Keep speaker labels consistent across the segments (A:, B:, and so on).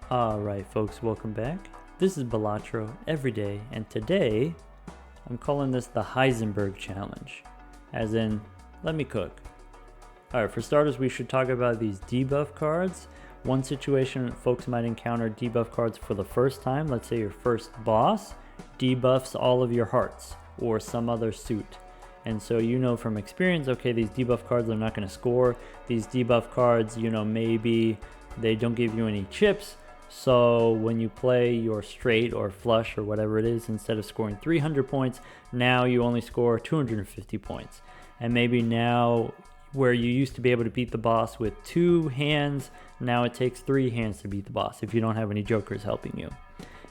A: Alright folks, welcome back. This is Balatro Everyday, and today I'm calling this the Heisenberg Challenge. As in, let me cook. Alright, for starters we should talk about these debuff cards. One situation folks might encounter debuff cards for the first time. Let's say your first boss debuffs all of your hearts or some other suit. And so you know from experience, okay, these debuff cards are not going to score. These debuff cards, maybe they don't give you any chips. So when you play your straight or flush or whatever it is, instead of scoring 300 points, now you only score 250 points. And maybe now where you used to be able to beat the boss with 2 hands, now it takes 3 hands to beat the boss if you don't have any jokers helping you.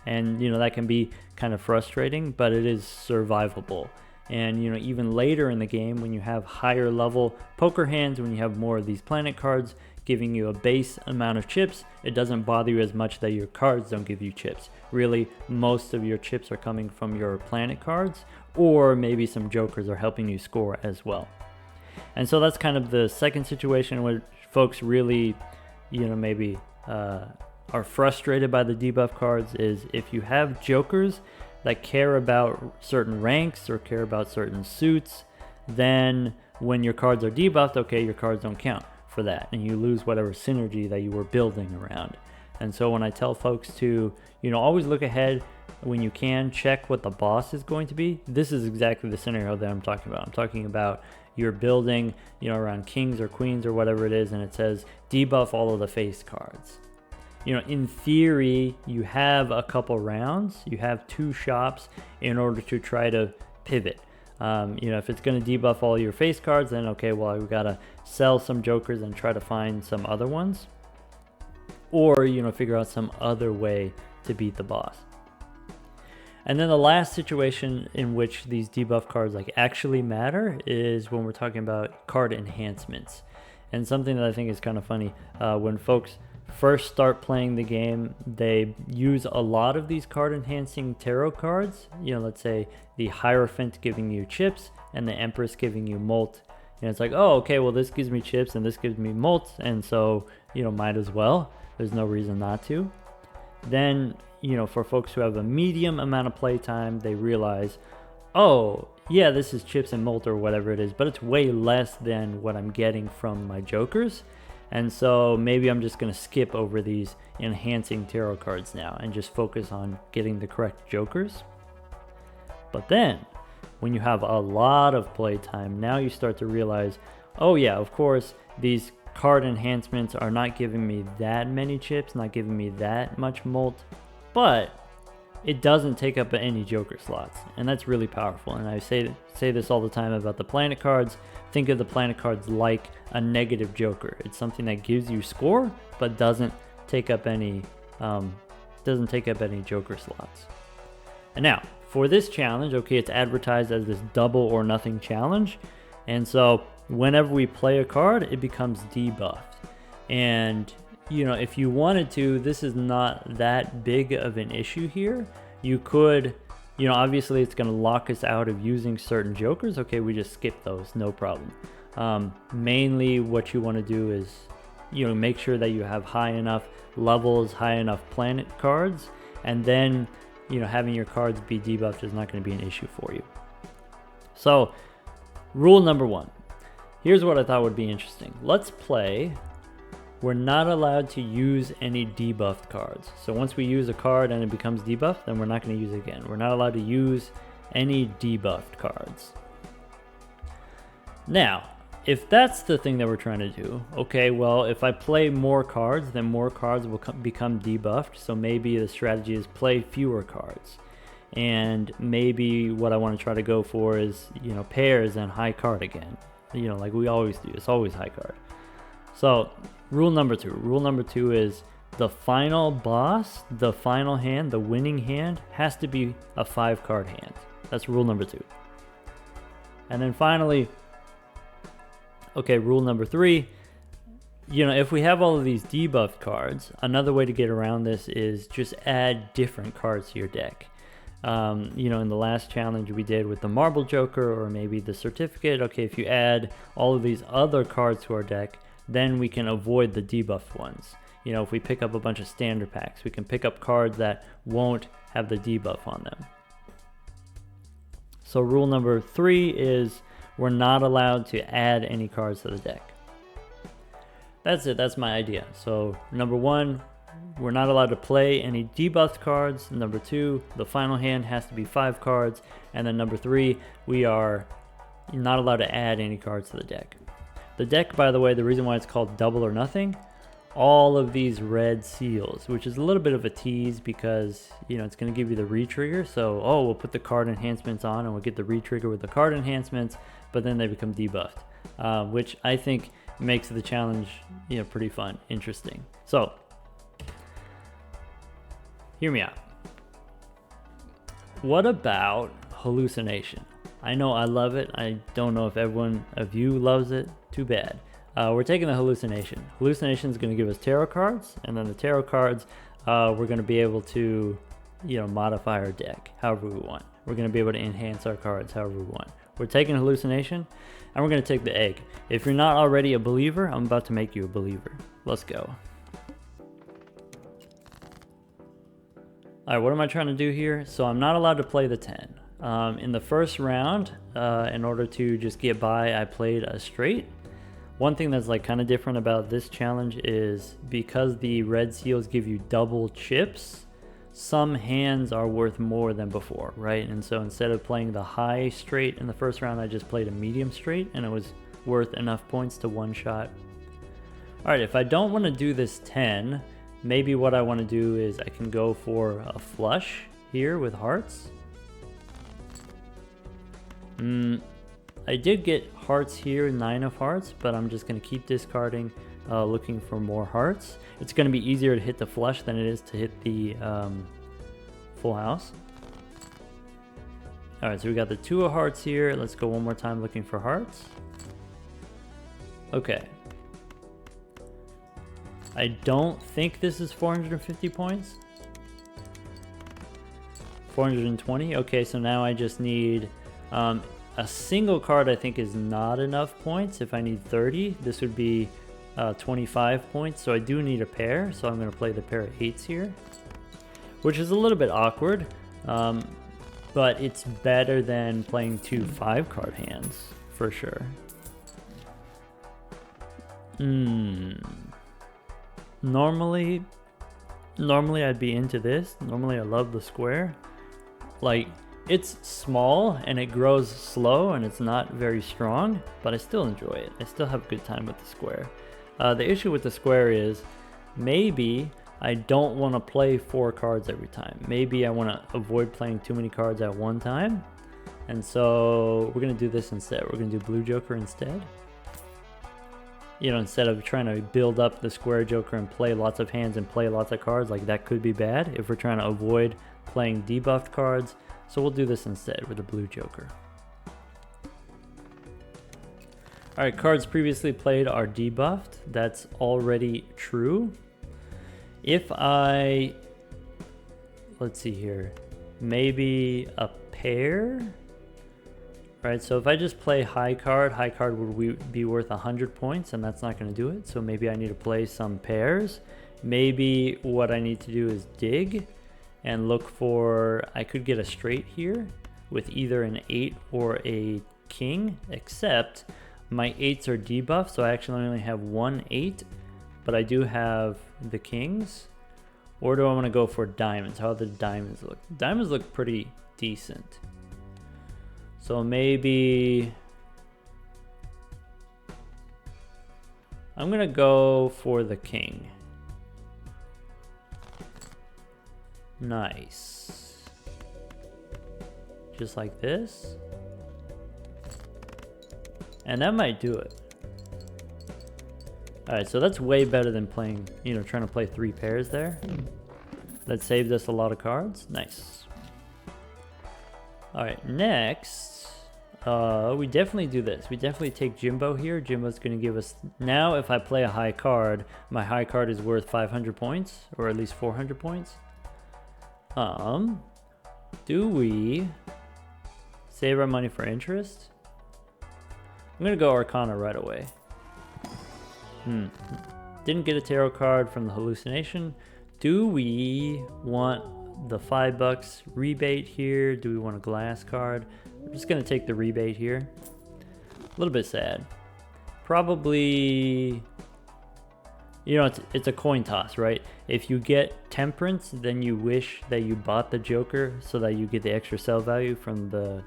A: And that can be kind of frustrating, but it is survivable. And even later in the game, when you have higher level poker hands, when you have more of these planet cards giving you a base amount of chips, it doesn't bother you as much that your cards don't give you chips. Really, most of your chips are coming from your planet cards, or maybe some jokers are helping you score as well. And so that's kind of the second situation where folks really, maybe are frustrated by the debuff cards, is if you have jokers that care about certain ranks or care about certain suits, then when your cards are debuffed, okay, your cards don't count for that, and you lose whatever synergy that you were building around. And so when I tell folks to, always look ahead when you can, check what the boss is going to be, this is exactly the scenario that I'm talking about. I'm talking about you're building, around kings or queens or whatever it is, and it says debuff all of the face cards. In theory, you have a couple rounds, you have 2 shops in order to try to pivot. If it's going to debuff all your face cards, then okay, well, we got to sell some jokers and try to find some other ones. Or, figure out some other way to beat the boss. And then the last situation in which these debuff cards actually matter is when we're talking about card enhancements. And something that I think is kind of funny, when folks first start playing the game, they use a lot of these card enhancing tarot cards. Let's say the Hierophant giving you chips and the Empress giving you molt. And it's like, oh, okay, well, this gives me chips and this gives me molt, and so might as well. There's no reason not to. Then for folks who have a medium amount of playtime, they realize, oh yeah, this is chips and molt or whatever it is, but it's way less than what I'm getting from my jokers. And so maybe I'm just going to skip over these enhancing tarot cards now and just focus on getting the correct jokers. But then, when you have a lot of playtime, now you start to realize, oh yeah, of course, these card enhancements are not giving me that many chips, not giving me that much molt, but it doesn't take up any joker slots, and that's really powerful. And I say this all the time about the planet cards. Think of the planet cards like a negative joker. It's something that gives you score, but doesn't take up any joker slots. And now for this challenge, okay, it's advertised as this double or nothing challenge, and so whenever we play a card, it becomes debuffed. And if you wanted to, this is not that big of an issue here. You could, obviously it's going to lock us out of using certain jokers. Okay, we just skip those, no problem. Mainly what you want to do is, make sure that you have high enough levels, high enough planet cards, and then, having your cards be debuffed is not going to be an issue for you. So, rule number 1. Here's what I thought would be interesting. Let's play. We're not allowed to use any debuffed cards. So once we use a card and it becomes debuffed, then we're not going to use it again. We're not allowed to use any debuffed cards. Now, if that's the thing that we're trying to do, okay, well, if I play more cards, then more cards will become debuffed. So maybe the strategy is play fewer cards. And maybe what I want to try to go for is, pairs and high card again. Like we always do. It's always high card. So rule number 2. Rule number 2 is the final boss, the final hand, the winning hand has to be a 5 card hand. That's rule number 2. And then finally, okay, rule number 3, if we have all of these debuffed cards, another way to get around this is just add different cards to your deck. In the last challenge we did with the Marble Joker or maybe the Certificate, okay, if you add all of these other cards to our deck, then we can avoid the debuffed ones. you know, if we pick up a bunch of standard packs, we can pick up cards that won't have the debuff on them. So rule number 3 is we're not allowed to add any cards to the deck. That's it, that's my idea. So number 1, we're not allowed to play any debuffed cards. Number 2, the final hand has to be 5 cards. And then number 3, we are not allowed to add any cards to the deck. The deck, by the way, the reason why it's called Double or Nothing, all of these red seals, which is a little bit of a tease because, you know, it's going to give you the re-trigger. So, oh, we'll put the card enhancements on and we'll get the re-trigger with the card enhancements, but then they become debuffed, which I think makes the challenge, you know, pretty fun, interesting. So, hear me out. What about hallucination? I know I love it. I don't know if everyone of you loves it. Too bad. We're taking the hallucination. Hallucination is going to give us tarot cards, and then the tarot cards, we're going to be able to, you know, modify our deck however we want. We're going to be able to enhance our cards however we want. We're taking hallucination, and we're going to take the egg. If you're not already a believer, I'm about to make you a believer. Let's go. Alright, what am I trying to do here? So I'm not allowed to play the 10. In the first round, in order to just get by, I played a straight. One thing that's like kind of different about this challenge is because the red seals give you double chips, some hands are worth more than before, right? And so instead of playing the high straight in the first round, I just played a medium straight and it was worth enough points to one shot. Alright, if I don't want to do this 10, maybe what I want to do is I can go for a flush here with hearts. I did get hearts here, 9 of hearts, but I'm just going to keep discarding, looking for more hearts. It's going to be easier to hit the flush than it is to hit the full house. Alright, so we got the 2 of hearts here. Let's go one more time looking for hearts. Okay. I don't think this is 450 points. 420. Okay, so now I just need a single card. I think is not enough points. If I need 30, this would be 25 points. So I do need a pair. So I'm going to play the pair of 8s here, which is a little bit awkward, but it's better than playing 2 5-card hands for sure. Normally I'd be into this. Normally I love the square. Like, it's small and it grows slow and it's not very strong, but I still enjoy it. I still have a good time with the square. The issue with the square is maybe I don't want to play 4 cards every time. Maybe I want to avoid playing too many cards at one time. And so we're going to do this instead. We're going to do blue joker instead. You know, instead of trying to build up the square joker and play lots of hands and play lots of cards, like that could be bad if we're trying to avoid playing debuffed cards. So we'll do this instead with the blue joker. Alright, cards previously played are debuffed. That's already true. If I, let's see here, maybe a pair. Right, so if I just play high card would be worth 100 points, and that's not going to do it. So maybe I need to play some pairs. Maybe what I need to do is dig and look for, I could get a straight here with either an 8 or a king, except my 8s are debuffed, so I actually only have 1 8, but I do have the kings. Or do I want to go for diamonds? How do the diamonds look? Diamonds look pretty decent. So maybe I'm gonna go for the king. Nice. Just like this. And that might do it. Alright, so that's way better than playing, you know, trying to play 3 pairs there. That saved us a lot of cards. Nice. Alright, next, we definitely do this. We definitely take Jimbo here. Jimbo's going to give us, now if I play a high card, my high card is worth 500 points, or at least 400 points. Do we save our money for interest? I'm going to go Arcana right away. Didn't get a tarot card from the hallucination. Do we want the $5 rebate here? Do we want a glass card? I'm just gonna take the rebate here. A little bit sad. Probably, you know, it's a coin toss, right? If you get temperance, then you wish that you bought the Joker so that you get the extra sell value from the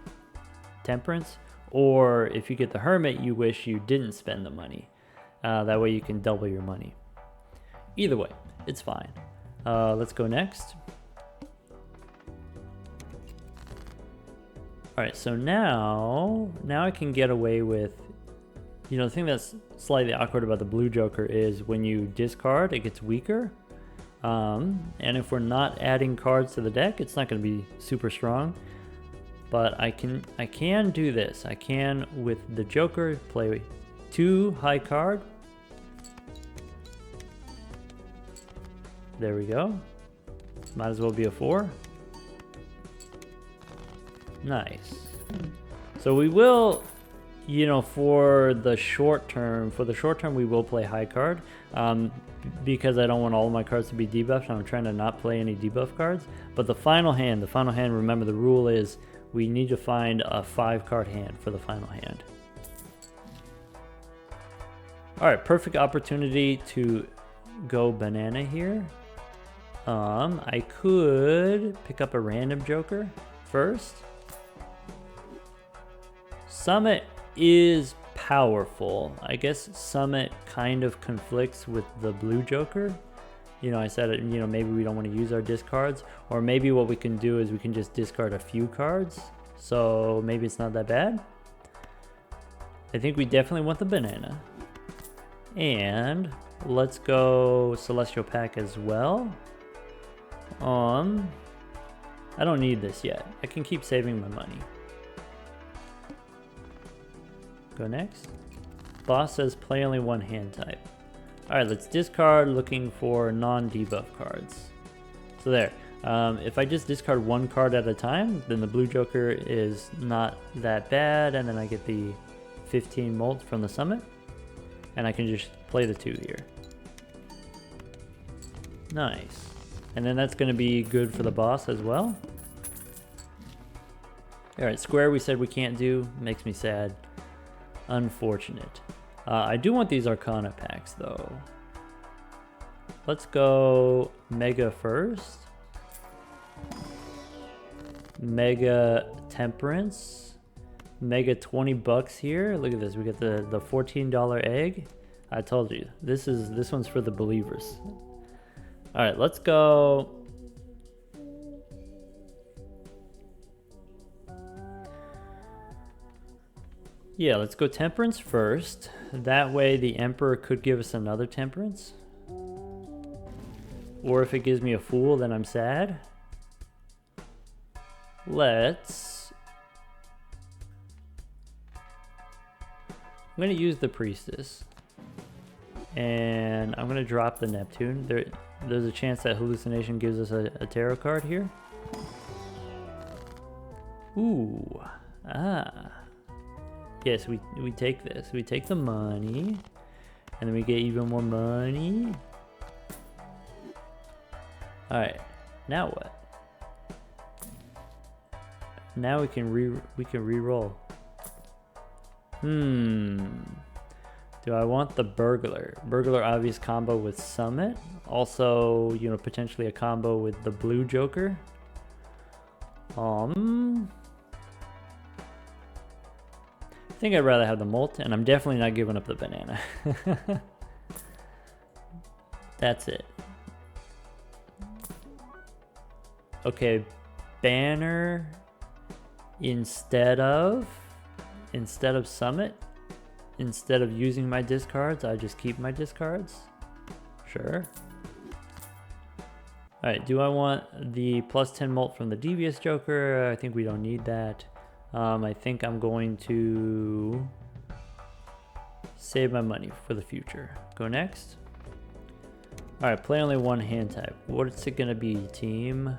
A: temperance. Or if you get the hermit, you wish you didn't spend the money. That way you can double your money. Either way, it's fine. Let's go next. All right, so now I can get away with, you know, the thing that's slightly awkward about the blue Joker is when you discard, it gets weaker. And if we're not adding cards to the deck, it's not going to be super strong. But I can do this. I can, with the Joker, play 2 high card. There we go. Might as well be a 4. Nice. So we will, you know, for the short term, we will play high card. Because I don't want all of my cards to be debuffed, I'm trying to not play any debuff cards. But the final hand, remember the rule is we need to find a 5-card hand for the final hand. All right, perfect opportunity to go banana here. I could pick up a random Joker first. Summit is powerful. I guess Summit kind of conflicts with the blue Joker. You know, I said, you know, maybe we don't want to use our discards, or maybe what we can do is we can just discard a few cards. So maybe it's not that bad. I think we definitely want the banana. And let's go Celestial Pack as well. I don't need this yet. I can keep saving my money. Go next. Boss says play only 1 hand type. Alright, let's discard, looking for non-debuff cards. So there. If I just discard 1 card at a time, then the blue Joker is not that bad, and then I get the 15 molt from the summit. And I can just play the 2 here. Nice. And then that's going to be good for the boss as well. Alright, square we said we can't do. Makes me sad. Unfortunate. I do want these Arcana packs though. Let's go Mega first. Mega Temperance. Mega $20 here. Look at this. We get the $14 egg. I told you. This one's for the believers. All right, let's go. Yeah, let's go Temperance first. That way the Emperor could give us another Temperance. Or if it gives me a Fool, then I'm sad. I'm going to use the Priestess. And I'm going to drop the Neptune. There's a chance that Hallucination gives us a tarot card here. Ooh. Ah. Yes, we take this. We take the money. And then we get even more money. Alright. Now what? Now we can re-roll. Do I want the Burglar? Burglar obvious combo with Summit. Also, you know, potentially a combo with the blue Joker. I think I'd rather have the Molt, and I'm definitely not giving up the banana. That's it. Okay, Banner instead of Summit. Instead of using my discards, I just keep my discards. Sure. Alright, do I want the plus 10 molt from the Devious Joker? I think we don't need that. I think I'm going to save my money for the future. Go next. Alright, play only 1 hand type. What's it gonna be, team?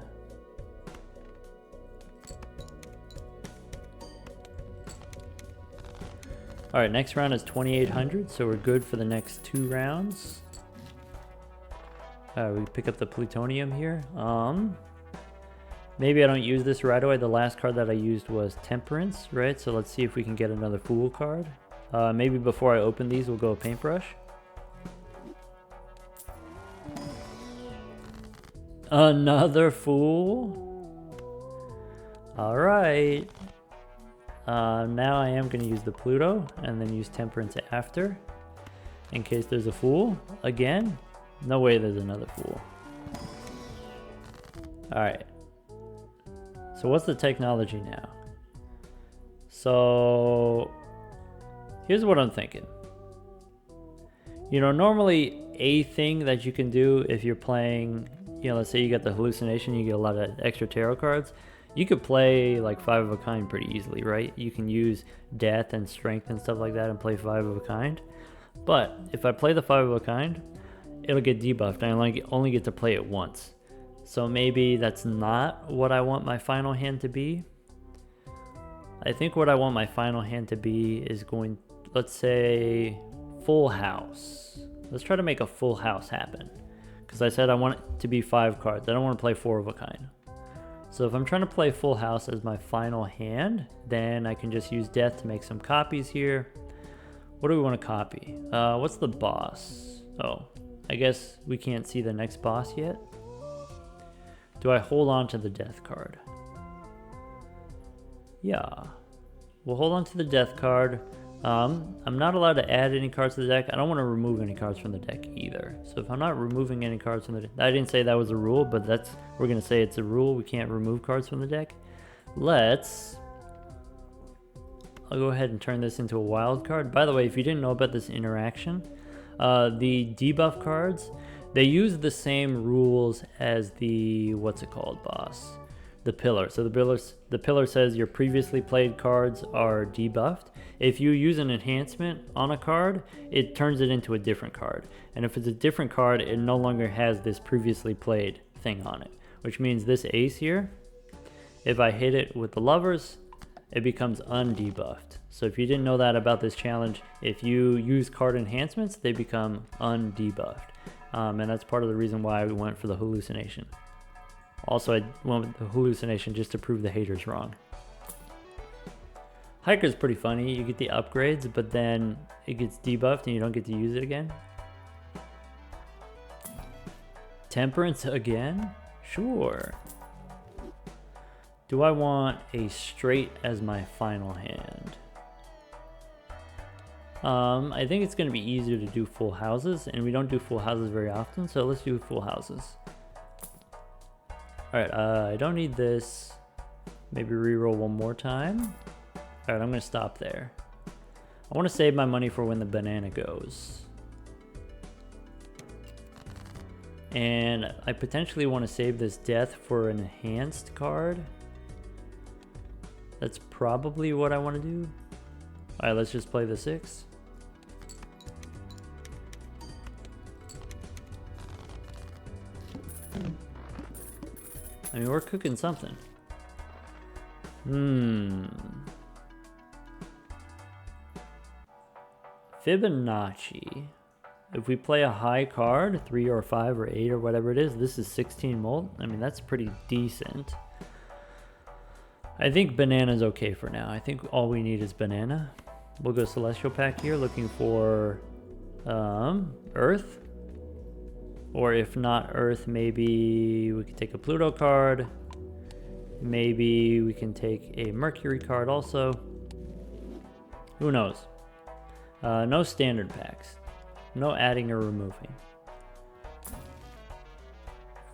B: Alright, next round is 2,800, so we're good for the next 2 rounds.
A: Alright, we pick up the plutonium here. Maybe I don't use this right away. The last card that I used was Temperance, right? So let's see if we can get another Fool card. Maybe before I open these, we'll go Paintbrush. Another Fool. Alright. Now I am going to use the Pluto and then use Temperance after. In case there's a Fool. Again. No way there's another Fool. Alright. So what's the technology now? So here's what I'm thinking. You know, normally a thing that you can do if you're playing, you know, let's say you get the hallucination, you get a lot of extra tarot cards. You could play like 5 of a kind pretty easily, right? You can use death and strength and stuff like that and play 5 of a kind. But if I play the 5 of a kind, it'll get debuffed. I only get to play it once. So maybe that's not what I want my final hand to be. I think what I want my final hand to be is going, let's say, full house. Let's try to make a full house happen. Because I said I want it to be 5 cards. I don't want to play 4 of a kind. So if I'm trying to play full house as my final hand, then I can just use death to make some copies here. What do we want to copy? What's the boss? Oh, I guess we can't see the next boss yet. Do I hold on to the death card? Yeah. We'll hold on to the death card. I'm not allowed to add any cards to the deck. I don't want to remove any cards from the deck either. So if I'm not removing any cards from the deck, I didn't say that was a rule, but we're going to say it's a rule. We can't remove cards from the deck. I'll go ahead and turn this into a wild card. By the way, if you didn't know about this interaction, the debuff cards, they use the same rules as the, what's it called, boss? The pillar. So the pillar says your previously played cards are debuffed. If you use an enhancement on a card, it turns it into a different card. And if it's a different card, it no longer has this previously played thing on it. Which means this ace here, if I hit it with the lovers, it becomes undebuffed. So if you didn't know that about this challenge, if you use card enhancements, they become undebuffed. And that's part of the reason why we went for the hallucination. Also, I went with the hallucination just to prove the haters wrong. Hiker's pretty funny. You get the upgrades, but then it gets debuffed and you don't get to use it again. Temperance again? Sure. Do I want a straight as my final hand? I think it's going to be easier to do full houses, and we don't do full houses very often, so let's do full houses. Alright, I don't need this. Maybe reroll one more time. Alright, I'm going to stop there. I want to save my money for when the banana goes. And I potentially want to save this death for an enhanced card. That's probably what I want to do. Alright, let's just play the 6. I mean, we're cooking something. Fibonacci. If we play a high card, 3 or 5 or 8 or whatever it is, this is 16 molt. I mean, that's pretty decent. I think banana's okay for now. I think all we need is banana. We'll go Celestial Pack here, looking for Earth. Or if not Earth, maybe we could take a Pluto card. Maybe we can take a Mercury card also. Who knows? No standard packs. No adding or removing.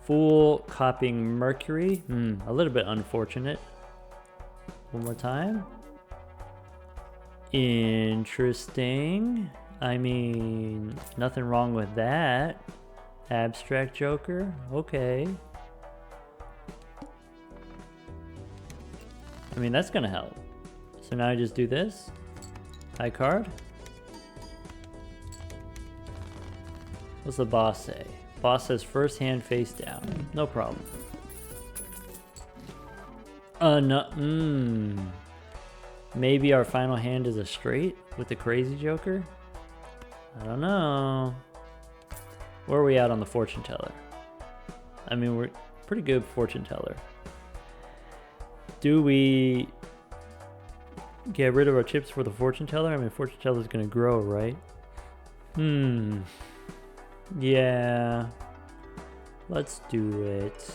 A: Full copying Mercury. A little bit unfortunate. One more time. Interesting. I mean, nothing wrong with that. Abstract Joker. Okay. I mean, that's gonna help. So now I just do this. High card. What's the boss say? Boss says first hand face down. No problem. No. Maybe our final hand is a straight with the crazy joker? I don't know. Where are we at on the fortune teller? I mean, we're pretty good fortune teller. Do we get rid of our chips for the fortune teller? I mean, fortune teller is going to grow, right? Yeah. Let's do it.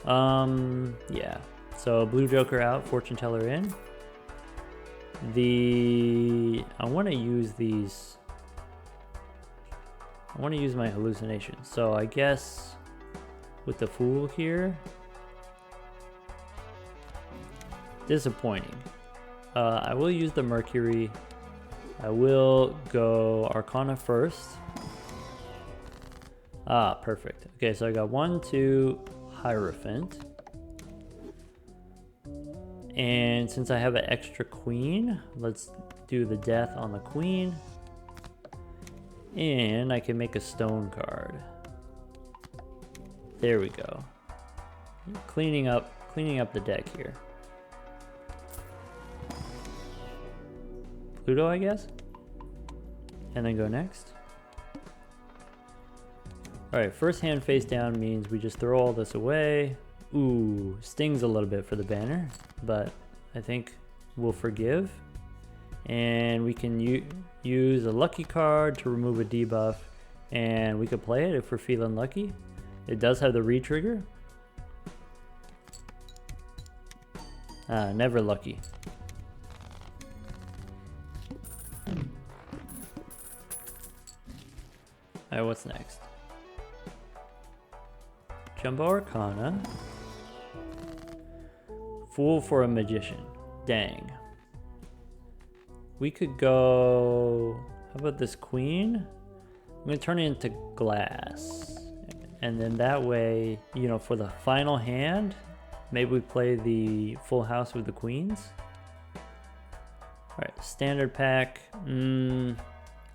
A: Yeah. So blue joker out, fortune teller in. I want to use these. I want to use my hallucinations. So I guess with the fool here, disappointing. I will use the Mercury. I will go Arcana first. Ah, perfect. Okay, so I got 1, 2, Hierophant. And since I have an extra queen, let's do the death on the queen. And I can make a stone card. There we go. Cleaning up the deck here. Pluto, I guess? And then go next. Alright, first hand face down means we just throw all this away. Ooh, stings a little bit for the banner, but I think we'll forgive. And we can use a lucky card to remove a debuff, and we could play it if we're feeling lucky. It does have the re-trigger. Never lucky. Alright, what's next? Jumbo Arcana. Fool for a Magician. Dang. We could go... How about this queen? I'm going to turn it into glass. And then that way, you know, for the final hand, maybe we play the full house with the queens. Alright, standard pack. I'm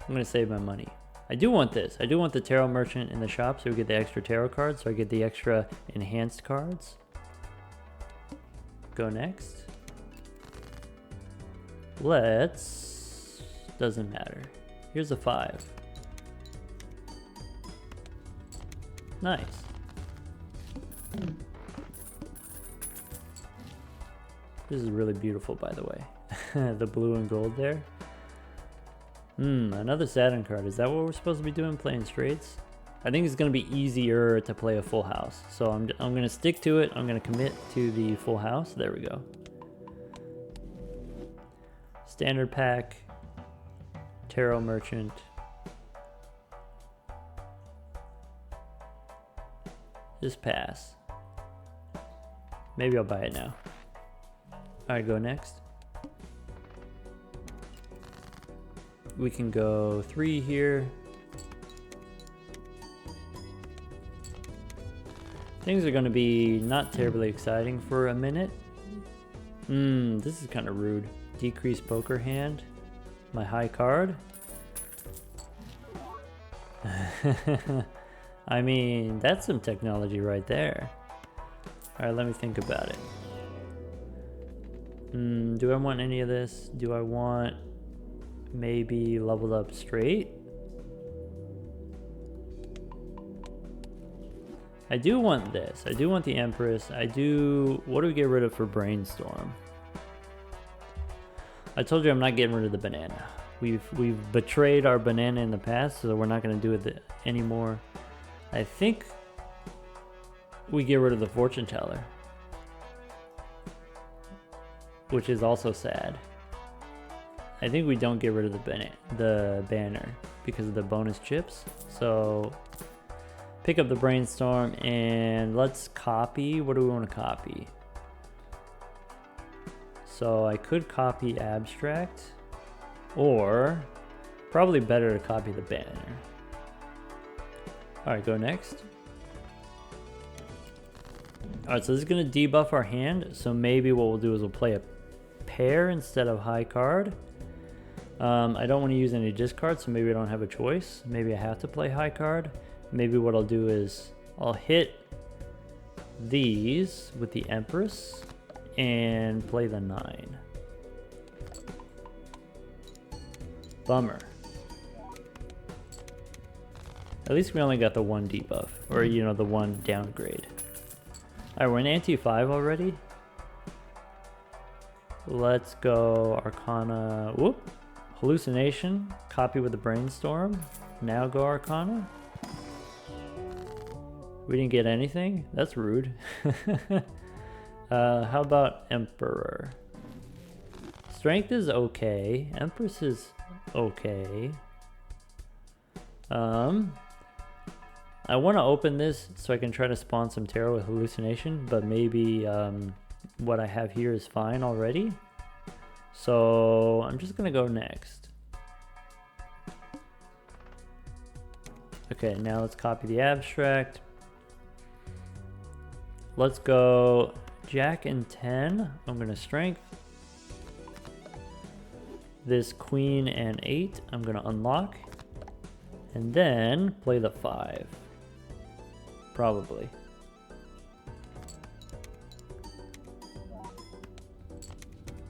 A: going to save my money. I do want this. I do want the tarot merchant in the shop so we get the extra tarot cards, so I get the extra enhanced cards. Go next. Let's... Doesn't matter. Here's a 5. Nice. This is really beautiful, by the way. The blue and gold there. Another Saturn card. Is that what we're supposed to be doing, playing straights? I think it's going to be easier to play a full house. So I'm going to stick to it. I'm going to commit to the full house. There we go. Standard pack. Tarot merchant. Just pass. Maybe I'll buy it now. Alright, go next. We can go 3 here. Things are going to be not terribly exciting for a minute. This is kind of rude. Decrease poker hand. My high card. I mean, that's some technology right there. Alright, let me think about it. Do I want any of this? Do I want maybe leveled up straight? I do want this. I do want the Empress. I do... What do we get rid of for Brainstorm? I told you I'm not getting rid of the banana. We've betrayed our banana in the past, so we're not going to do it anymore. I think we get rid of the fortune teller, which is also sad. I think we don't get rid of the banner because of the bonus chips. So pick up the brainstorm and let's copy. What do we want to copy? So I could copy abstract, or probably better to copy the banner. Alright, go next. Alright, so this is going to debuff our hand. So maybe what we'll do is we'll play a pair instead of high card. I don't want to use any discards, so maybe I don't have a choice. Maybe I have to play high card. Maybe what I'll do is I'll hit these with the Empress and play the 9. Bummer. At least we only got the one debuff, or you know, the one downgrade. Alright, we're in Ante 5 already. Let's go Arcana. Whoop! Hallucination. Copy with the Brainstorm. Now go Arcana. We didn't get anything? That's rude. How about Emperor? Strength is okay. Empress is okay. I want to open this so I can try to spawn some tarot with hallucination, but maybe what I have here is fine already. So I'm just gonna go next. Okay, now let's copy the abstract. Let's go Jack and 10. I'm gonna strength. This Queen and 8 I'm gonna unlock. And then play the 5. Probably.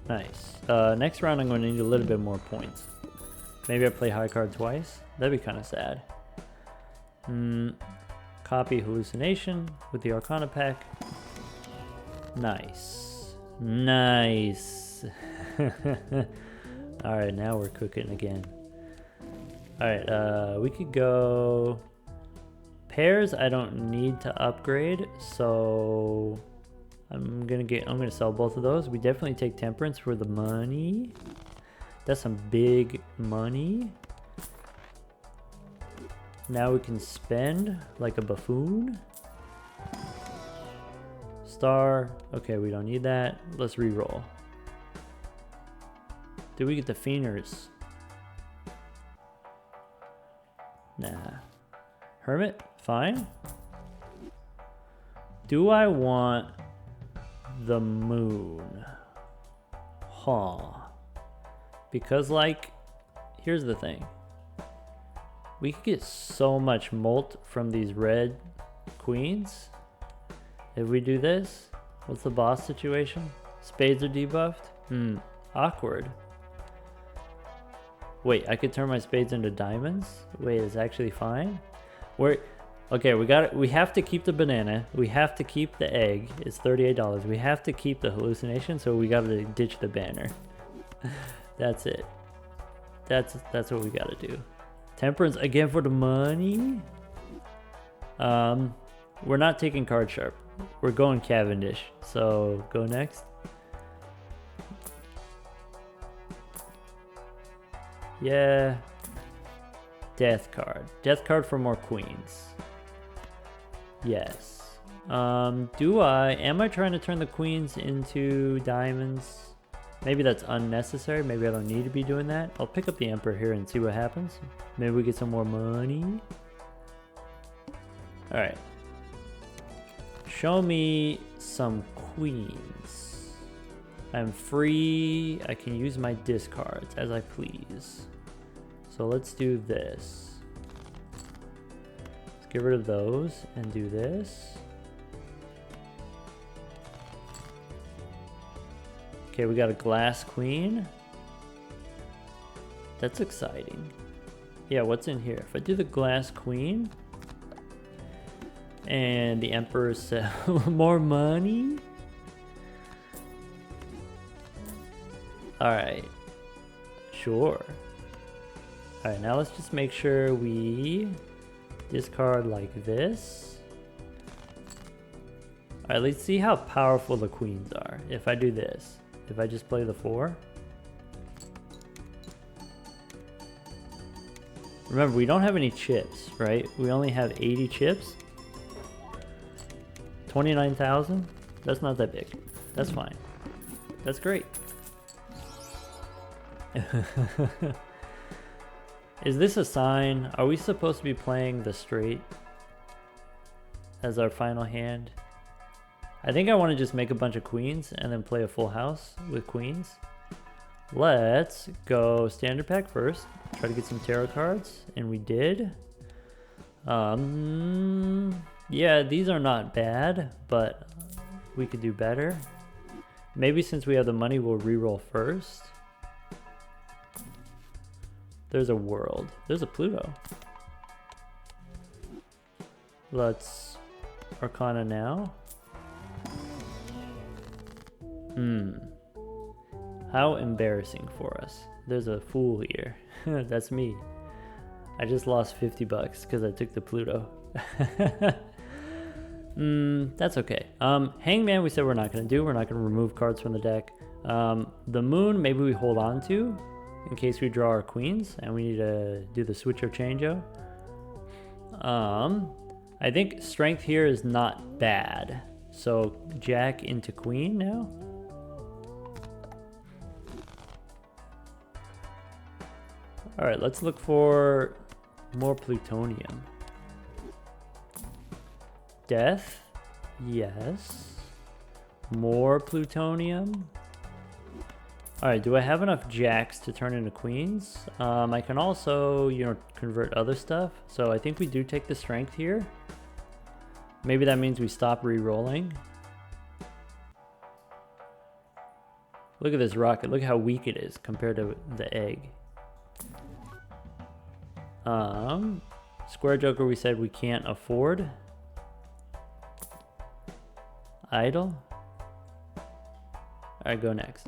A: Nice. Next round I'm going to need a little bit more points. Maybe I play high card twice. That'd be kind of sad. Copy hallucination with the Arcana pack. Nice. Nice. Alright, now we're cooking again. Alright, we could go... Pairs I don't need to upgrade, so I'm gonna sell both of those. We definitely take Temperance for the money. That's some big money. Now we can spend like a buffoon. Star. Okay, we don't need that. Let's re-roll. Did we get the Fienders? Nah. Hermit? Fine. Do I want the moon? Huh. Because, like, here's the thing. We could get so much molt from these red queens. If we do this, what's the boss situation? Spades are debuffed? Awkward. Wait, I could turn my spades into diamonds? Wait, it's actually fine? Okay, we have to keep the banana. We have to keep the egg. It's $38. We have to keep the hallucination, so we gotta ditch the banner. That's it. That's what we gotta do. Temperance again for the money. We're not taking card sharp. We're going Cavendish. So go next. Yeah. Death card. Death card for more queens. Yes. Am I trying to turn the queens into diamonds? Maybe that's unnecessary. Maybe I don't need to be doing that. I'll pick up the Emperor here and see what happens. Maybe we get some more money. Alright. Show me some queens. I'm free. I can use my discards as I please. So let's do this. Let's get rid of those and do this. Okay, we got a glass queen. That's exciting. Yeah, what's in here? If I do the glass queen and the Emperor sell more money. Alright. Sure. Alright, now let's just make sure we discard like this. Alright, let's see how powerful the queens are. If I do this. If I just play the 4. Remember, we don't have any chips, right? We only have 80 chips. 29,000? That's not that big. That's fine. That's great. Is this a sign? Are we supposed to be playing the straight as our final hand? I think I want to just make a bunch of queens and then play a full house with queens. Let's go standard pack first. Try to get some tarot cards, and we did. Yeah, these are not bad, but we could do better. Maybe since we have the money, we'll reroll first. There's a world. There's a Pluto. Let's Arcana now. How embarrassing for us. There's a fool here. That's me. I just lost 50 bucks because I took the Pluto. That's okay. Hangman we said we're not going to do. We're not going to remove cards from the deck. The Moon maybe we hold on to in case we draw our queens and we need to do the switcho changeo. I think strength here is not bad. So Jack into Queen now. All right, let's look for more plutonium. Death, yes. More plutonium. All right, do I have enough jacks to turn into queens? I can also, convert other stuff. So I think we do take the strength here. Maybe that means we stop re-rolling. Look at this rocket. Look how weak it is compared to the egg. Square Joker we said we can't afford. Idle. Alright, go next.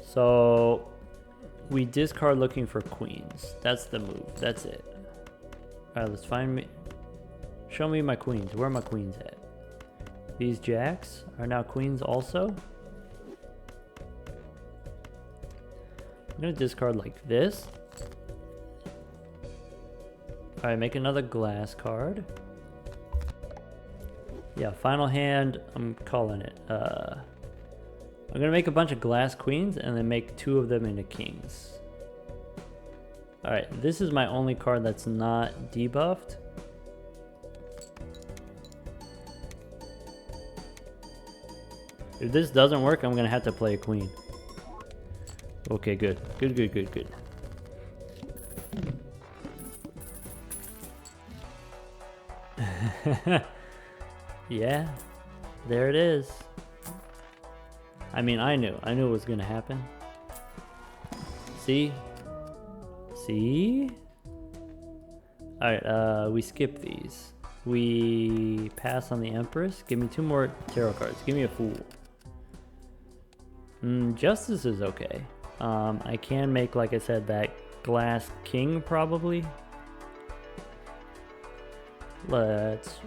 A: So we discard looking for queens. That's the move. That's it. Alright, let's find me. Show me my queens. Where are my queens at? These jacks are now queens also. I'm gonna discard like this. Alright, make another glass card. Yeah, final hand, I'm calling it. I'm gonna make a bunch of glass queens and then make 2 of them into kings. Alright, this is my only card that's not debuffed. If this doesn't work, I'm gonna have to play a queen. Okay, good. Good. Yeah, there it is. I mean, I knew it was gonna happen. See? Alright, we skip these. We pass on the Empress. Give me 2 more tarot cards. Give me a Fool. Justice is okay. I can make, like I said, that glass king probably. Let's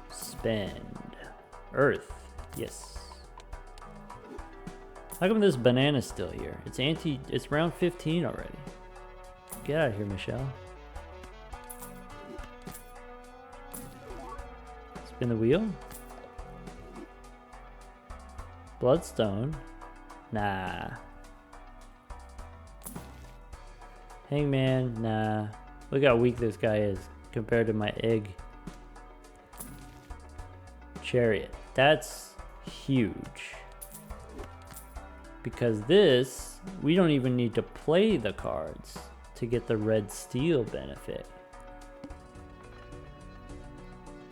A: spend Earth. Yes. How come this banana's still here? It's round 15 already. Get out of here, Michelle. Spin the wheel. Bloodstone. Nah. Hangman, nah. Look how weak this guy is compared to my egg. Chariot. That's huge. Because this, we don't even need to play the cards to get the red steel benefit.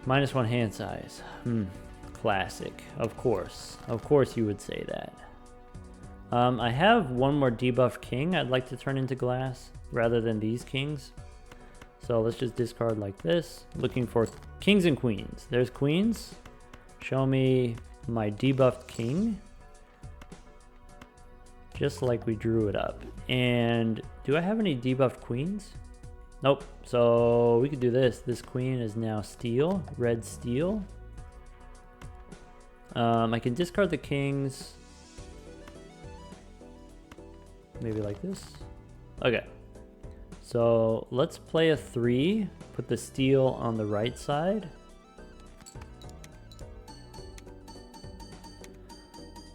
A: -1 hand size. Classic. Of course. Of course you would say that. I have 1 more debuff king I'd like to turn into glass rather than these kings. So let's just discard like this. Looking for kings and queens. There's queens. Show me my debuffed king. Just like we drew it up. And do I have any debuffed queens? Nope. So we could do this. This queen is now steel, red steel. I can discard the kings. Maybe like this. Okay. So let's play a 3. Put the steel on the right side.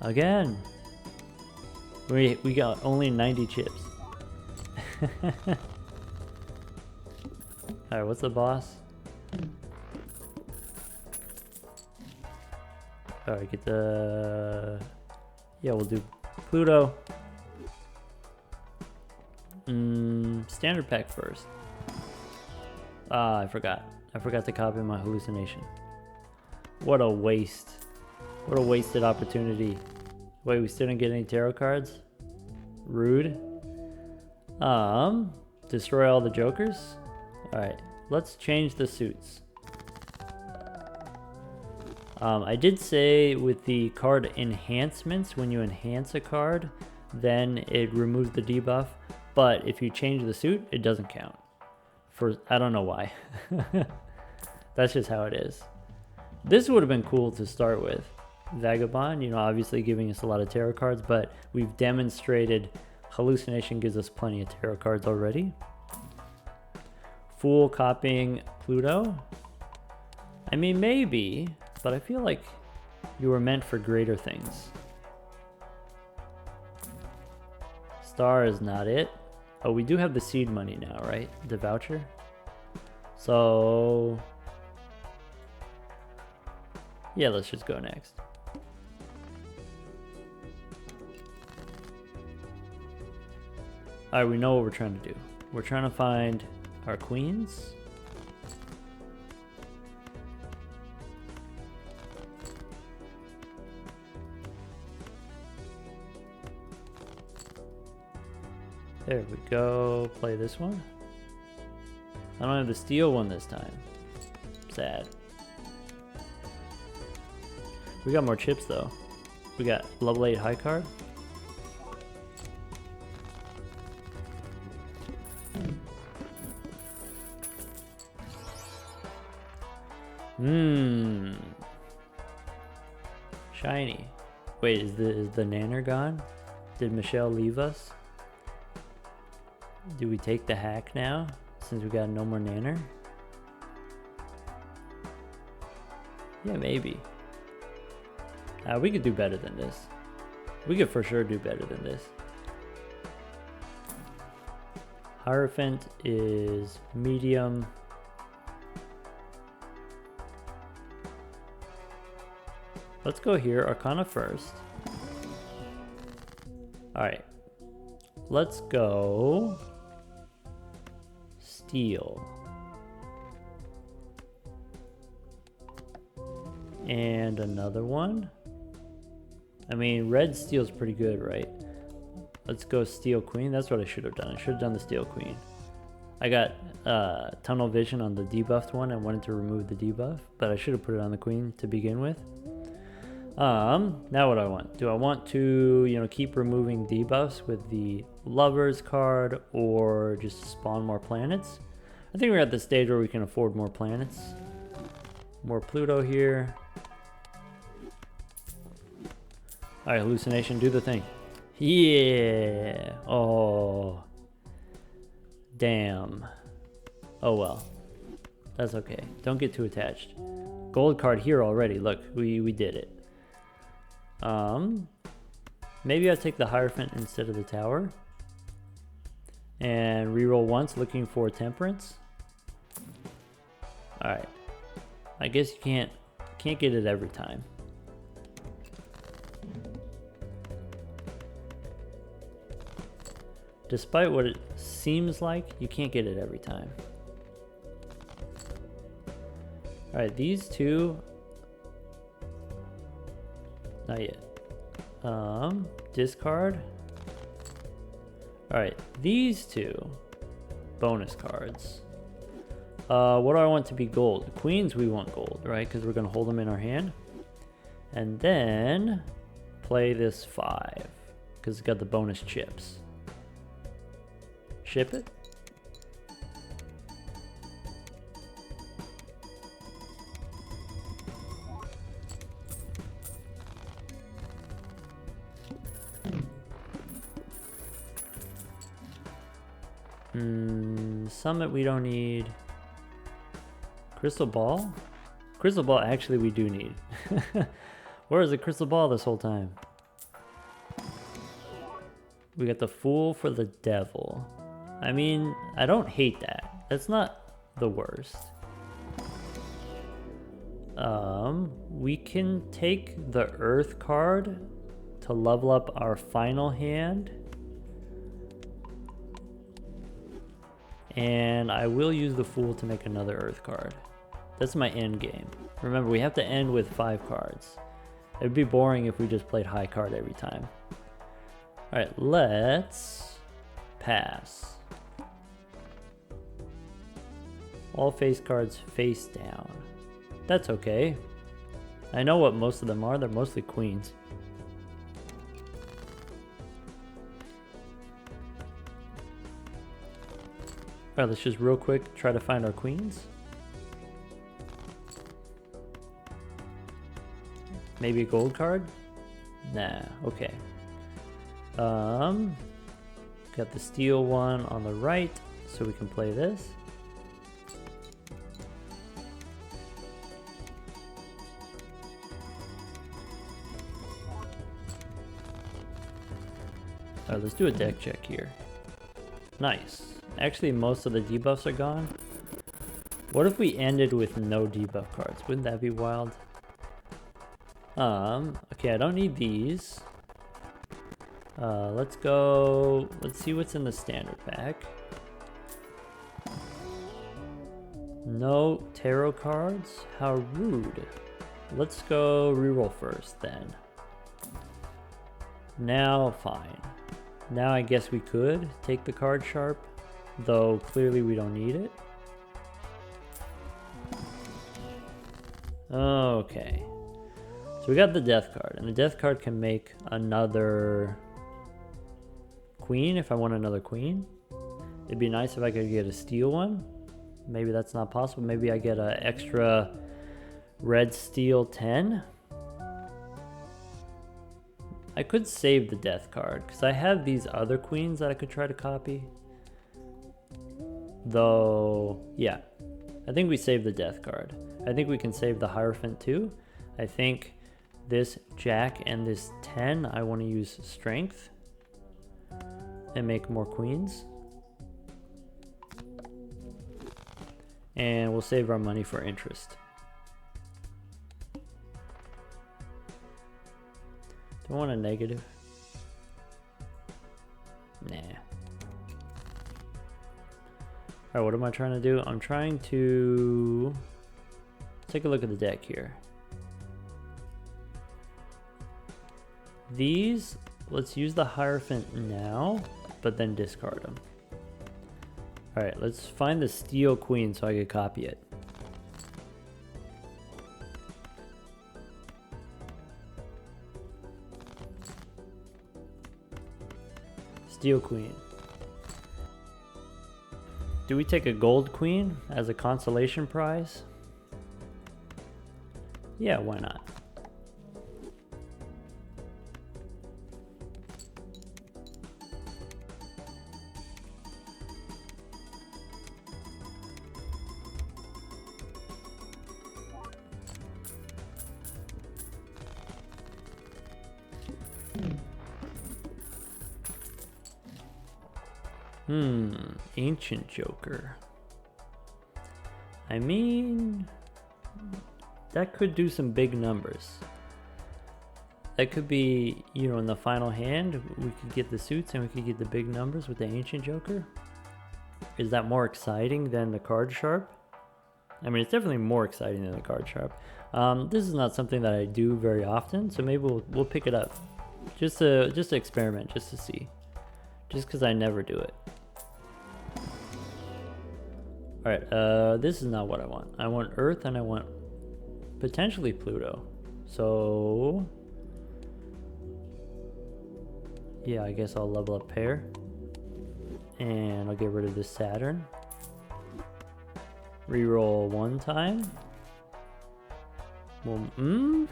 A: Again. We got only 90 chips. Alright, what's the boss? Alright, get the... Yeah, we'll do Pluto. Standard pack first. Ah, I forgot. I forgot to copy my hallucination. What a waste. What a wasted opportunity. Wait, we still didn't get any tarot cards? Rude. Destroy all the jokers? Alright, let's change the suits. I did say with the card enhancements, when you enhance a card, then it removes the debuff. But if you change the suit, it doesn't count. I don't know why. That's just how it is. This would have been cool to start with. Vagabond, you know, obviously giving us a lot of tarot cards, but we've demonstrated Hallucination gives us plenty of tarot cards already. Fool copying Pluto. I mean, maybe, but I feel like you were meant for greater things. Star is not it. Oh, we do have the seed money now, right? The voucher. So yeah, let's just go next. Alright, we know what we're trying to do. We're trying to find our queens. There we go. Play this one. I don't have the steel one this time. Sad. We got more chips though. We got level 8 high card. Shiny. Wait, is the nanner gone? Did Michelle leave us? Do we take the hack now, since we got no more nanner? Yeah, maybe. We could do better than this. We could for sure do better than this. Hierophant is medium. Let's go here, Arcana first. Alright. Let's go steel. And another one. I mean, red steel's pretty good, right? Let's go steel queen. That's what I should have done. I should have done the steel queen. I got tunnel vision on the debuffed one. I wanted to remove the debuff, but I should have put it on the queen to begin with. Now what do I want? Do I want to, you know, keep removing debuffs with the Lovers card or just spawn more planets? I think we're at the stage where we can afford more planets. More Pluto here. Alright, Hallucination, do the thing. Yeah! Oh. Damn. Oh well. That's okay. Don't get too attached. Gold card here already. Look, we did it. Maybe I'll take the Hierophant instead of the Tower. And reroll once, looking for Temperance. Alright. I guess you can't get it every time. Despite what it seems like, you can't get it every time. Alright, these two... Not yet. Discard. Alright, these two bonus cards. What do I want to be gold? Queens we want gold, right? Because we're going to hold them in our hand. And then play this 5. Because it's got the bonus chips. Ship it. Summit we don't need. Crystal ball? Crystal ball actually we do need. Where is the crystal ball this whole time? We got the Fool for the Devil. I mean, I don't hate that. That's not the worst. We can take the Earth card to level up our final hand. And I will use the Fool to make another Earth card. That's my end game. Remember, we have to end with 5 cards. It'd be boring if we just played high card every time. Alright, let's pass. All face cards face down. That's okay. I know what most of them are. They're mostly queens. Alright, let's just real quick try to find our queens. Maybe a gold card? Nah, okay. Got the steel one on the right, so we can play this. Alright, let's do a deck check here. Nice. Actually, most of the debuffs are gone. What if we ended with no debuff cards? Wouldn't that be wild? Okay, I don't need these. Let's see what's in the standard pack. No tarot cards? How rude. Let's go reroll first then. Now, fine. Now I guess we could take the card sharp, though clearly we don't need it. Okay. So we got the death card, and the death card can make another queen if I want another queen. It'd be nice if I could get a steel one. Maybe that's not possible. Maybe I get an extra red steel 10. I could save the death card because I have these other queens that I could try to copy. Though, yeah, I think we save the death card. I think we can save the Hierophant too. I think this jack and this 10, I want to use strength and make more queens. And we'll save our money for interest. Do I want a negative? Nah. Alright, what am I trying to do? I'm trying to take a look at the deck here. These, let's use the Hierophant now, but then discard them. Alright, let's find the steel queen so I can copy it. Steel queen. Do we take a gold queen as a consolation prize? Yeah, why not? Ancient Joker. I mean, that could do some big numbers. That could be, you know, in the final hand, we could get the suits and we could get the big numbers with the Ancient Joker. Is that more exciting than the card sharp? I mean, it's definitely more exciting than the card sharp. This is not something that I do very often, so maybe we'll pick it up. Just to experiment, just to see. Just because I never do it. Alright, this is not what I want. I want Earth and I want potentially Pluto. So, yeah, I guess I'll level up pair. And I'll get rid of this Saturn. Reroll one time. Well,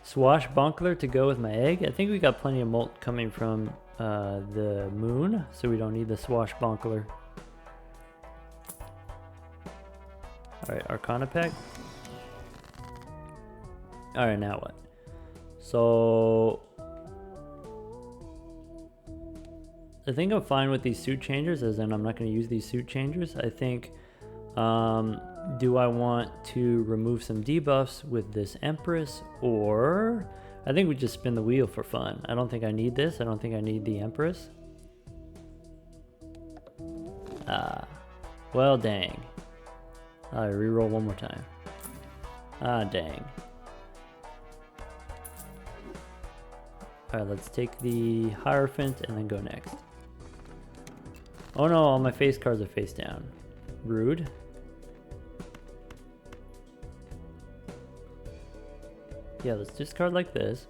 A: Swashbuckler to go with my egg. I think we got plenty of molt coming from the moon, so we don't need the Swashbuckler. Alright, Arcana pack. Alright, now what? So, I think I'm fine with these suit changers, as in I'm not going to use these suit changers. I think, do I want to remove some debuffs with this Empress, or I think we just spin the wheel for fun. I don't think I need this. I don't think I need the Empress. Well, dang. Alright, reroll one more time. Dang. Alright, let's take the Hierophant and then go next. Oh no, all my face cards are face down. Rude. Yeah, let's discard like this.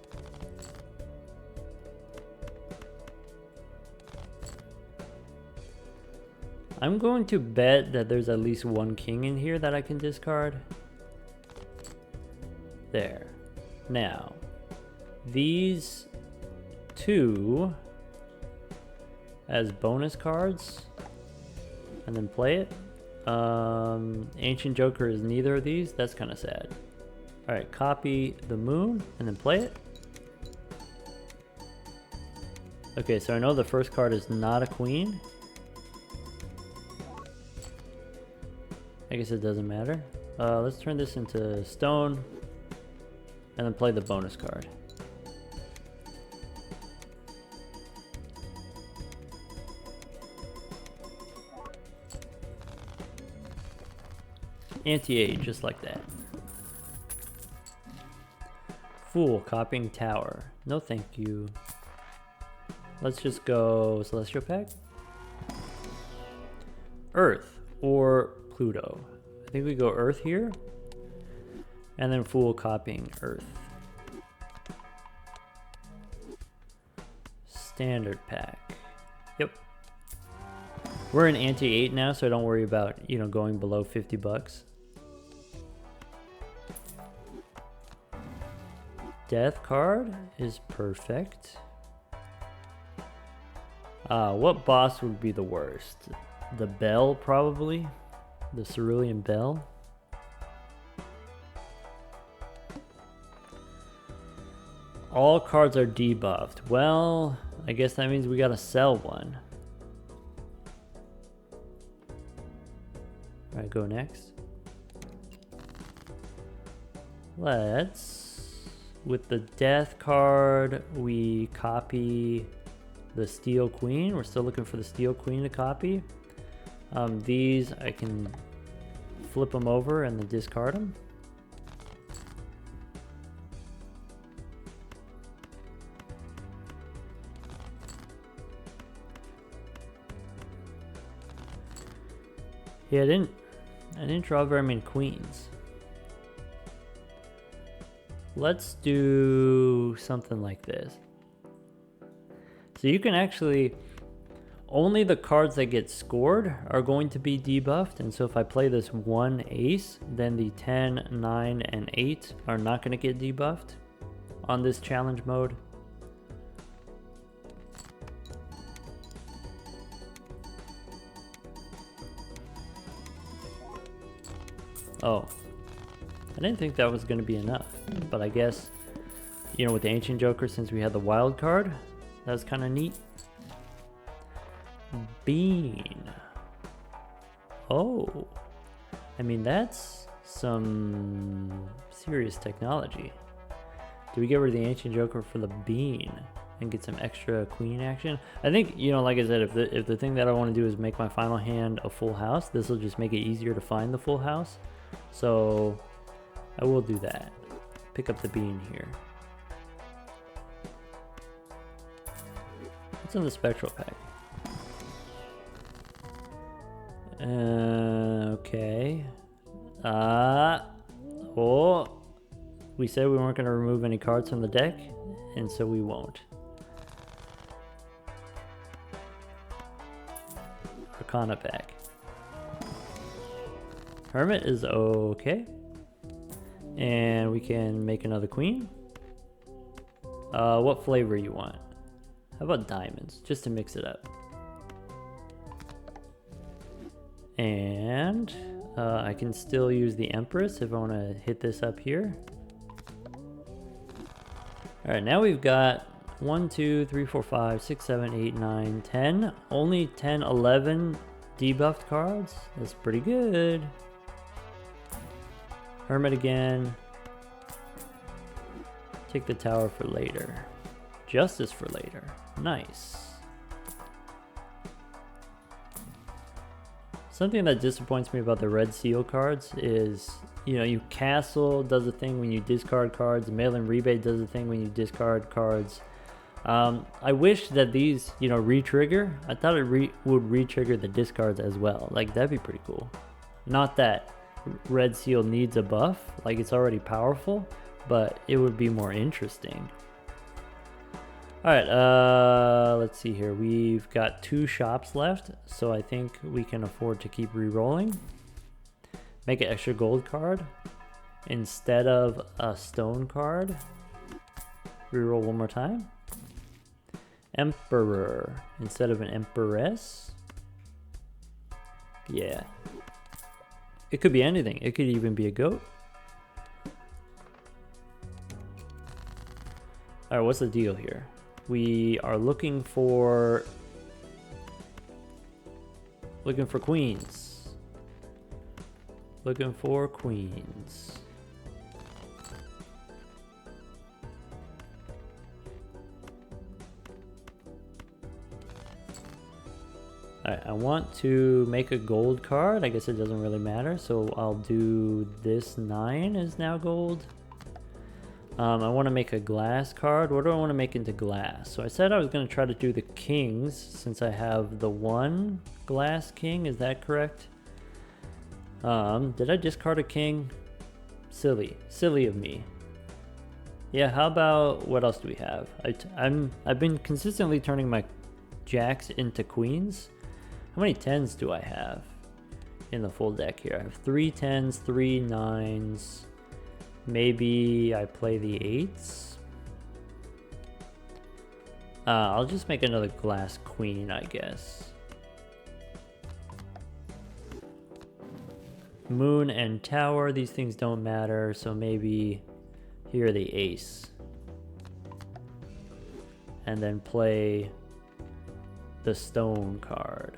A: I'm going to bet that there's at least one king in here that I can discard. There. Now, these two as bonus cards, and then play it. Ancient Joker is neither of these. That's kind of sad. All right, copy the moon and then play it. Okay, so I know the first card is not a queen. I guess it doesn't matter. Let's turn this into stone and then play the bonus card. Anti-age, just like that. Fool, copying tower. No thank you. Let's just go Celestial Pack. Earth or Pluto. I think we go Earth here. And then Fool copying Earth. Standard pack. Yep. We're in anti-8 now, so don't worry about, you know, going below 50 bucks. Death card is perfect. What boss would be the worst? The Bell, probably. The Cerulean Bell. All cards are debuffed. Well, I guess that means we gotta sell one. Alright, go next. Let's, with the Death card, we copy the Steel Queen. We're still looking for the Steel Queen to copy. These, I can flip them over and then discard them. Yeah, I didn't draw very many queens. Let's do something like this. So you can actually, only the cards that get scored are going to be debuffed. And so if I play this one ace, then the 10, 9, and 8 are not going to get debuffed on this challenge mode. Oh, I didn't think that was going to be enough, but I guess, you know, with the Ancient Joker, since we had the wild card, that was kind of neat. Bean. Oh, I mean, that's some serious technology. Do we get rid of the Ancient Joker for the bean and get some extra queen action? I think, you know, like I said, if the thing that I want to do is make my final hand a full house, this will just make it easier to find the full house. So I will do that. Pick up the bean here. What's in the spectral pack? Okay. Oh, we said we weren't going to remove any cards from the deck, and so we won't. Arcana pack. Hermit is okay. And we can make another queen. What flavor you want? How about diamonds, just to mix it up. And I can still use the Empress if I want to hit this up here. Alright, now we've got 1, 2, 3, 4, 5, 6, 7, 8, 9, 10. Only 10, 11 debuffed cards. That's pretty good. Hermit again. Take the tower for later. Justice for later. Nice. Something that disappoints me about the red seal cards is, you know, you castle does a thing when you discard cards, mail-in rebate does a thing when you discard cards. I wish that these, you know, re-trigger. I thought it would re-trigger the discards as well. Like, that'd be pretty cool. Not that Red Seal needs a buff, like it's already powerful, but it would be more interesting. Alright, let's see here. We've got 2 shops left, so I think we can afford to keep re-rolling. Make an extra gold card instead of a stone card. Reroll one more time. Emperor instead of an empress. Yeah. It could be anything. It could even be a goat. Alright, what's the deal here? We are looking for queens. Looking for queens. Alright, I want to make a gold card. I guess it doesn't really matter, so I'll do this 9 is now gold. I want to make a glass card. What do I want to make into glass? So I said I was going to try to do the kings since I have the 1 glass king. Is that correct? Did I discard a king? Silly of me. Yeah, how about, what else do we have? I've been consistently turning my jacks into queens. How many 10s do I have in the full deck here? I have 3 10s, 3 9s. Maybe I play the 8s. I'll just make another glass queen, I guess. Moon and tower, these things don't matter, so maybe here the ace. And then play the stone card.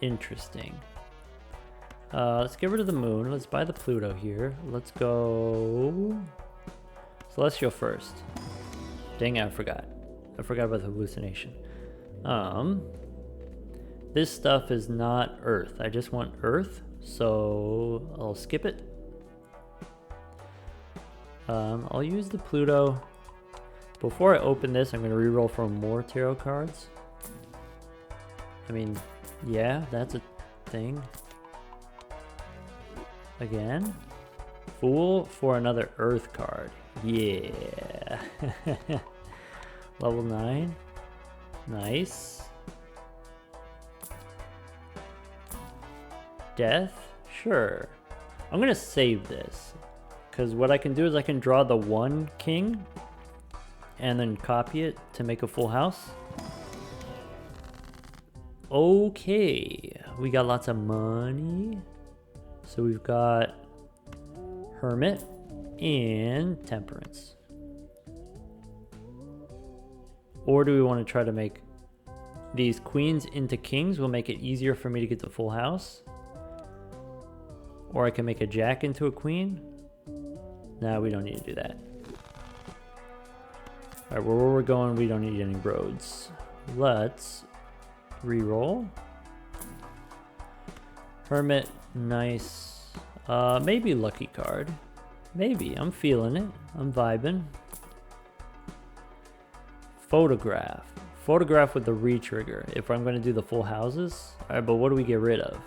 A: Interesting. Let's get rid of the moon. Let's buy the Pluto here. Let's go Celestial first. Dang it, I forgot. I forgot about the hallucination. This stuff is not Earth. I just want Earth, so I'll skip it. I'll use the Pluto. Before I open this, I'm going to reroll for more tarot cards. I mean, yeah, that's a thing. Again. Fool for another Earth card. Yeah. Level 9. Nice. Death? Sure. I'm going to save this. Because what I can do is I can draw the 1 king and then copy it to make a full house. Okay, we got lots of money. So we've got Hermit and Temperance. Or do we want to try to make these queens into kings? Will make it easier for me to get the full house. Or I can make a jack into a queen. No, we don't need to do that. Alright, where we're going, we don't need any roads. Let's reroll. Hermit, nice. Maybe lucky card. Maybe, I'm feeling it. I'm vibing. Photograph. Photograph with the re-trigger if I'm going to do the full houses. Alright, but what do we get rid of?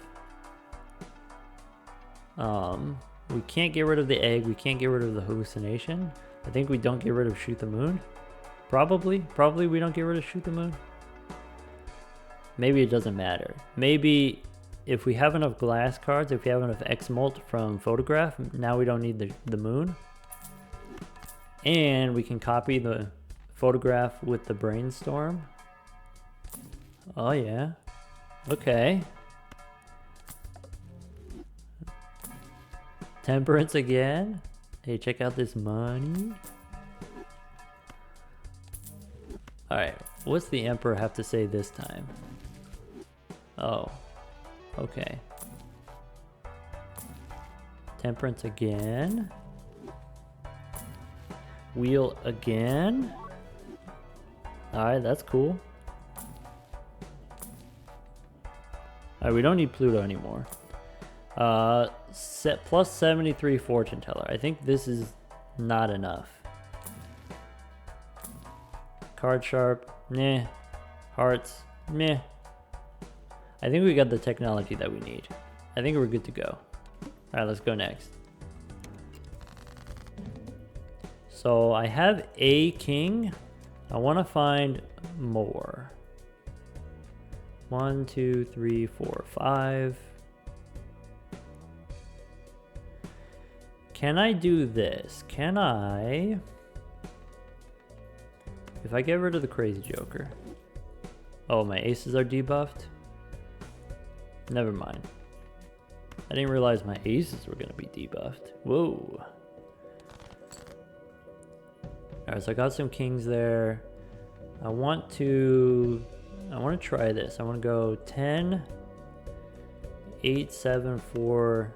A: We can't get rid of the egg. We can't get rid of the hallucination. I think we don't get rid of shoot the moon. Probably we don't get rid of shoot the moon. Maybe it doesn't matter. Maybe if we have enough glass cards, if we have enough X-Molt from photograph, now we don't need the moon. And we can copy the photograph with the brainstorm. Oh yeah. Okay. Temperance again. Hey, check out this money. Alright, what's the Emperor have to say this time? Oh, okay. Temperance again. Wheel again. Alright, that's cool. Alright, we don't need Pluto anymore. Set plus 73 fortune teller. I think this is not enough. Card sharp, meh. Hearts, meh. I think we got the technology that we need. I think we're good to go. Alright, let's go next. So I have a king. I want to find more. 1, 2, 3, 4, 5. Can I do this? Can I... If I get rid of the crazy joker. Oh, my aces are debuffed? Never mind. I didn't realize my aces were going to be debuffed. Whoa. Alright, so I got some kings there. I want to try this. I want to go 10, 8, 7, 4.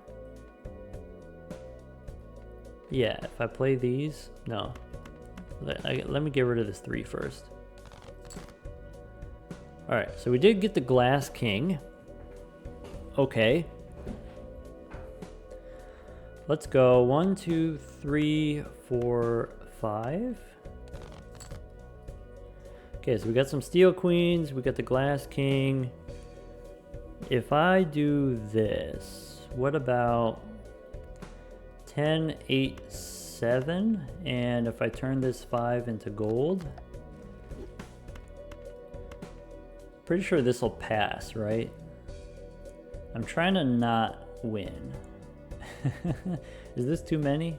A: Yeah, if I play these, no. Let me get rid of this 3 first. Alright, so we did get the glass king. Okay. Let's go 1, 2, 3, 4, 5. Okay, so we got some steel queens, we got the glass king. If I do this, what about 10, 8, 7? And if I turn this 5 into gold, pretty sure this will pass, right? I'm trying to not win. Is this too many?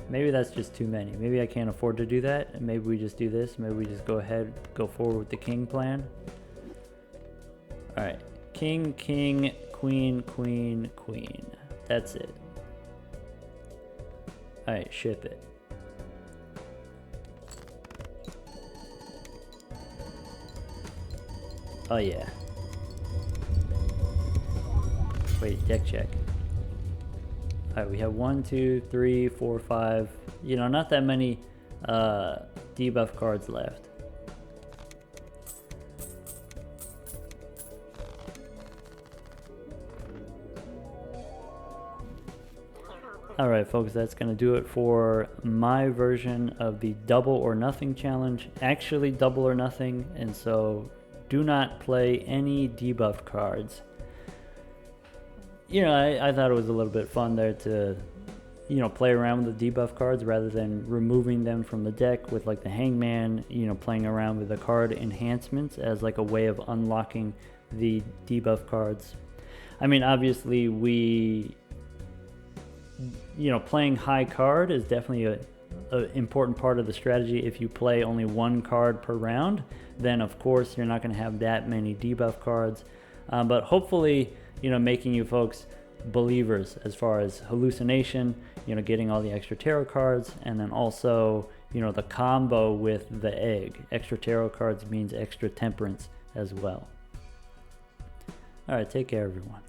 A: Maybe that's just too many. Maybe I can't afford to do that. And maybe we just do this. Maybe we just go ahead, go forward with the king plan. All right, king, king, queen, queen, queen. That's it. All right, ship it. Oh yeah. Wait, deck check. Alright, we have 1, 2, 3, 4, 5. You know, not that many debuff cards left. Alright folks, that's going to do it for my version of the double or nothing challenge. Actually double or nothing, and so do not play any debuff cards. You know, I thought it was a little bit fun there to, you know, play around with the debuff cards rather than removing them from the deck with like the hangman, you know, playing around with the card enhancements as like a way of unlocking the debuff cards. I mean, obviously you know, playing high card is definitely an important part of the strategy. If you play only 1 card per round, then of course you're not going to have that many debuff cards. But hopefully, you know, making you folks believers as far as hallucination, you know, getting all the extra tarot cards, and then also, you know, the combo with the egg. Extra tarot cards means extra temperance as well. All right, take care, everyone.